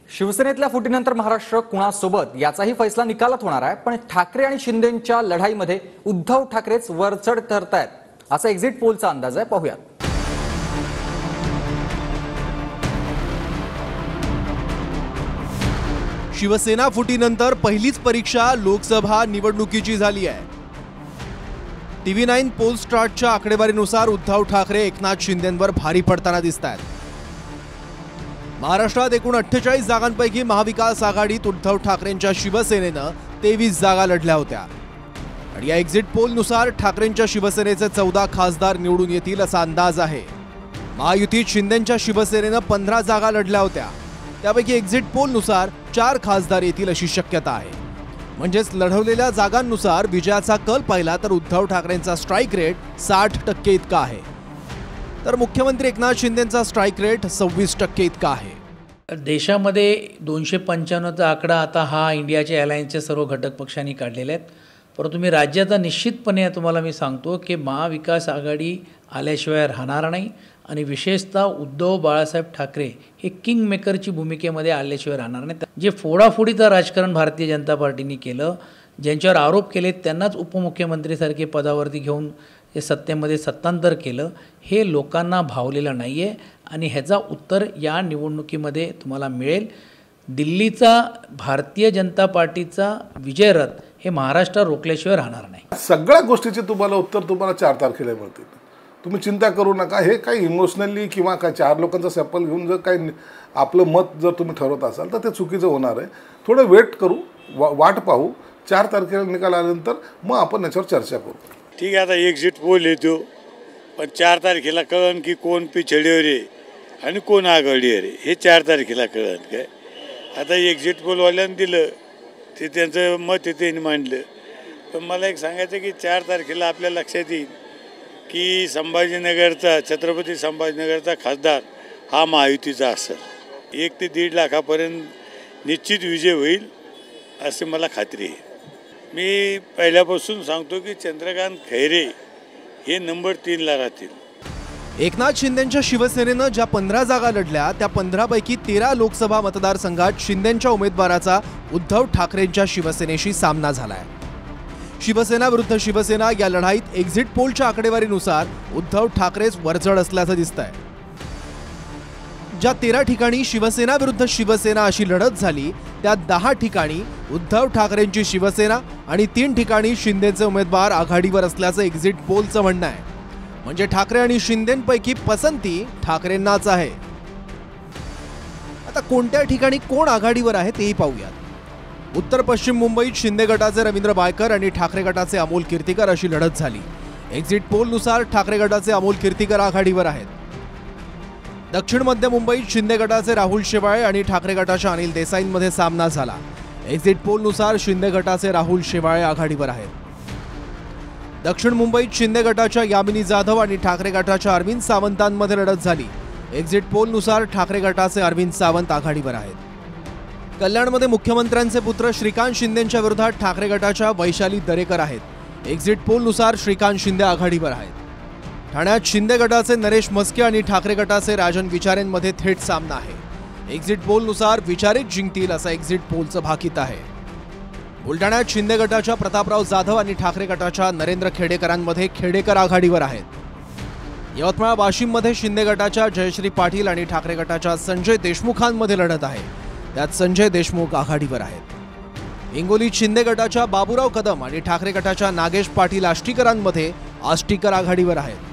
शिवसेनेतल्या फुटीनंतर महाराष्ट्र कुणासोबत याचाही फैसला निकालात होणार आहे। पण ठाकरे आणि शिंदेंच्या लढाईमध्ये उद्धव ठाकरेच वरचढ ठरतायत असा एक्झिट पोलचा अंदाज आहे। पाहूया। शिवसेना फुटीनंतर पहिलीच परीक्षा लोकसभा निवडणुकीची झाली आहे। TV9 पोलस्टार्टच्या आकडेवारीनुसार उद्धव ठाकरे एकनाथ शिंदेंवर भारी पडताना दिसतात। महाराष्ट्रात एकूण 48 जागांपैकी महाविकास आघाडीत उद्धव ठाकरेंच्या शिवसेनेनं 23 जागा लढल्या होत्या आणि या एक्झिट पोलनुसार ठाकरेंच्या शिवसेनेचे 14 खासदार निवडून येतील असा अंदाज आहे। महायुतीत शिंदेंच्या शिवसेनेनं 15 जागा लढल्या होत्या, त्यापैकी एक्झिट पोलनुसार 4 खासदार येतील अशी शक्यता आहे। म्हणजेच लढवलेल्या जागांनुसार विजयाचा कल पाहिला तर उद्धव ठाकरेंचा स्ट्राइक रेट 60% इतका आहे, तर मुख्यमंत्री एकनाथ शिंदेंचा स्ट्राइक रेट 26% इतका आहे। देशामध्ये 295चा आकडा आता हा इंडियाच्या अलायन्सच्या सर्व घटक पक्षांनी काढलेले आहेत, परंतु मी राज्याचा निश्चितपणे तुम्हाला मी सांगतो की महाविकास आघाडी आल्याशिवाय राहणार नाही आणि विशेषतः उद्धव बाळासाहेब ठाकरे हे किंग मेकरची भूमिकेमध्ये आल्याशिवाय राहणार नाही। जे फोडाफोडीचं राजकारण भारतीय जनता पार्टीने केलं, ज्यांच्यावर आरोप केले त्यांनाच उपमुख्यमंत्रीसारखे पदावरती घेऊन हे सत्तेमध्ये सत्तांतर केलं, हे लोकांना भावलेलं नाही आहे आणि ह्याचा उत्तर या निवडणुकीमध्ये तुम्हाला मिळेल। दिल्लीचा भारतीय जनता पार्टीचा विजयरथ हे महाराष्ट्रात रोखल्याशिवाय राहणार नाही। सगळ्या गोष्टीचे तुम्हाला उत्तर तुम्हाला 4 तारखेला मिळतील, तुम्ही चिंता करू नका। हे काही इमोशनली किंवा काय 4 लोकांचा सॅम्पल घेऊन जर काही आपलं मत जर तुम्ही ठरवत असाल तर ते चुकीचं होणार आहे। थोडं वेट करू, वाट पाहू, 4 तारखेला निकाल आल्यानंतर मग आपण याच्यावर चर्चा करू। ठीक आहे, आता एक्झिट पोल येतो, पण 4 तारखेला कळन की कोण पिछडीवर आहे आणि कोण आघाडीवर आहे हे 4 तारखेला कळन काय। आता एक्झिट पोलवाल्यांनी दिलं ते त्यांचं मत त्यांनी मांडलं, पण मला एक सांगायचं की 4 तारखेला आपल्या लक्षात येईल की संभाजीनगरचा छत्रपती संभाजीनगरचा खासदार हा महायुतीचा असेल। 1 ते 1.5 लाखापर्यंत निश्चित विजय होईल असे मला खात्री आहे। मी पहिल्यापासून सांगतो की चंद्रकांत खैरे हे नंबर 3 ला राहतील। एकनाथ शिंदेंच्या शिवसेनेनं ज्या 15 जागा लढल्या त्या 15 पैकी 13 लोकसभा मतदारसंघात शिंदेंच्या उमेदवाराचा उद्धव ठाकरेंच्या शिवसेनेशी सामना झालाय। शिवसेना विरुद्ध शिवसेना या लढाईत एक्झिट पोलच्या आकडेवारीनुसार उद्धव ठाकरेच वरचढ असल्याचं दिसतंय। ज्या 13 ठिकाणी शिवसेना विरुद्ध शिवसेना अशी लढत झाली त्या 10 ठिकाणी उद्धव ठाकरेंची शिवसेना आणि 3 ठिकाणी शिंदेचे उमेदवार आघाडीवर असल्याचं एक्झिट पोलचं म्हणणं आहे। म्हणजे ठाकरे आणि शिंदेंपैकी पसंती ठाकरेंनाच आहे। आता कोणत्या ठिकाणी कोण आघाडीवर आहे तेही पाहूयात। उत्तर पश्चिम मुंबईत शिंदे गटाचे रवींद्र बायकर आणि ठाकरे गटाचे अमोल कीर्तीकर अशी लढत झाली। एक्झिट पोलनुसार ठाकरे गटाचे अमोल कीर्तीकर आघाडीवर आहेत। दक्षिण मध्य मुंबईत शिंदे गटाचे राहुल शेवाळे आणि ठाकरे गटाच्या अनिल देसाईंमध्ये सामना झाला। एक्झिट पोलनुसार शिंदे गटाचे राहुल शेवाळे आघाडीवर आहेत। दक्षिण मुंबईत शिंदे गटाच्या यामिनी जाधव आणि ठाकरे गटाच्या अरविंद सावंतांमध्ये लढत झाली। एक्झिट पोलनुसार ठाकरे गटाचे अरविंद सावंत आघाडीवर आहेत। कल्याणमध्ये मुख्यमंत्र्यांचे पुत्र श्रीकांत शिंदेंच्या विरोधात ठाकरे गटाच्या वैशाली दरेकर आहेत। एक्झिट पोलनुसार श्रीकांत शिंदे आघाडीवर आहेत। ठाण्यात शिंदे गटाचे नरेश म्हस्के आणि ठाकरे गटाचे राजन विचारेंमध्ये थेट सामना आहे। एक्झिट पोलनुसार विचारेच जिंकतील असा एक्झिट पोलचं भाकीत आहे। बुलढाण्यात शिंदे गटाच्या प्रतापराव जाधव आणि ठाकरे गटाच्या नरेंद्र खेडेकरांमध्ये खेडेकर आघाडीवर आहेत। यवतमाळ वाशिममध्ये शिंदे गटाच्या जयश्री पाटील आणि ठाकरे गटाच्या संजय देशमुखांमध्ये लढत आहे, त्यात संजय देशमुख आघाडीवर आहेत। हिंगोलीत शिंदे गटाच्या बाबूराव कदम आणि ठाकरे गटाच्या नागेश पाटील आष्टीकरांमध्ये आष्टीकर आघाडीवर आहेत।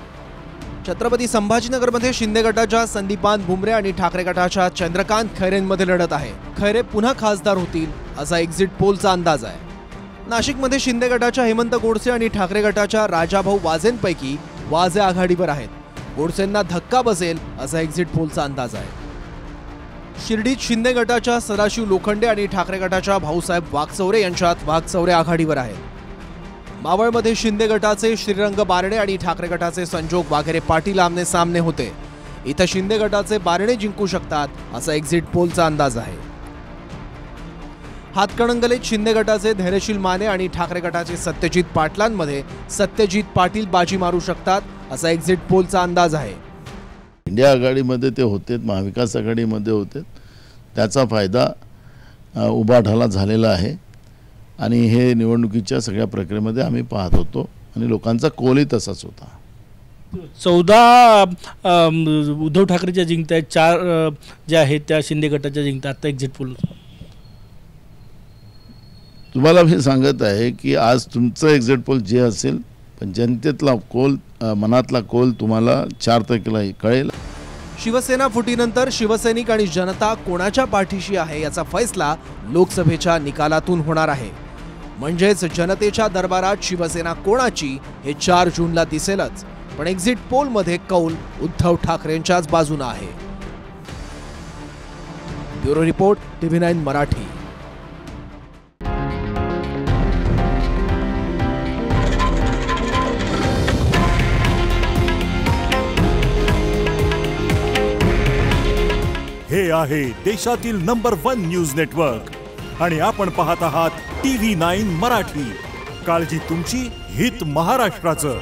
छत्रपती संभाजीनगरमध्ये शिंदे गटाच्या संदीपान भुमरे आणि ठाकरे गटाच्या चंद्रकांत खैरेंमध्ये लढत आहे। खैरे पुन्हा खासदार होतील असा एक्झिट पोलचा अंदाज आहे। नाशिकमध्ये शिंदे गटाच्या हेमंत गोडसे आणि ठाकरे गटाच्या राजाभाऊ वाजेंपैकी वाजे आघाडीवर आहेत। गोडसेंना धक्का बसेल असा एक्झिट पोलचा अंदाज आहे। शिर्डीत शिंदे गटाच्या सदाशिव लोखंडे आणि ठाकरे गटाच्या भाऊसाहेब वाघचौरे यांच्यात वाघचौरे आघाडीवर आहेत। मावळमध्ये शिंदे गटाचे श्रीरंग बारणे आणि ठाकरे गटाचे संजोग वाघेरे पाटील आमने सामने होते। इथं शिंदे गटाचे बारणे जिंकू शकतात असा एक्झिट पोलचा अंदाज आहे। हातकणंगलेत शिंदे गटाचे धैर्यशील माने आणि ठाकरे गटाचे सत्यजित पाटलांमध्ये सत्यजित पाटील बाजी मारू शकतात असा एक्झिट पोलचा अंदाज आहे। इंडिया आघाडीमध्ये ते होते, महाविकास आघाडीमध्ये होते, त्याचा फायदा उबाठाला झालेला आहे आणि हे निवडणुकीच्या सगळ्या प्रक्रियेमध्ये आम्ही पाहत होतो आणि लोकांचा कौलही तसाच होता. 14 उद्धव ठाकरेच्या जिंकत आहेत, 4 ज्या आहेत त्या शिंदे गटाच्या जिंकतात. आता एक्झिट पोल तुम्हाला मी सांगत आहे की आज तुमचं एक्झिट पोल जे असेल पण जनतेतला कौल, मनातला कौल तुम्हाला 4 तारखेला कळेल. शिवसेना फुटीनंतर शिवसैनिक आणि जनता कोणाच्या पाठीशी आहे याचा फैसला लोकसभेच्या निकालातून होणार आहे. म्हणजेच जनतेच्या दरबारात शिवसेना कोणाची हे 4 जूनला दिसेलच. पण एक्झिट पोलमध्ये कौल उद्धव ठाकरेंच्याच बाजूने आहे. Bureau report, TV9 Marathi. हे आहे देशातील नंबर 1 न्यूज नेटवर्क आणि आपण पाहत आहात TV9 मराठी. काळजी तुमची, हित महाराष्ट्राचं.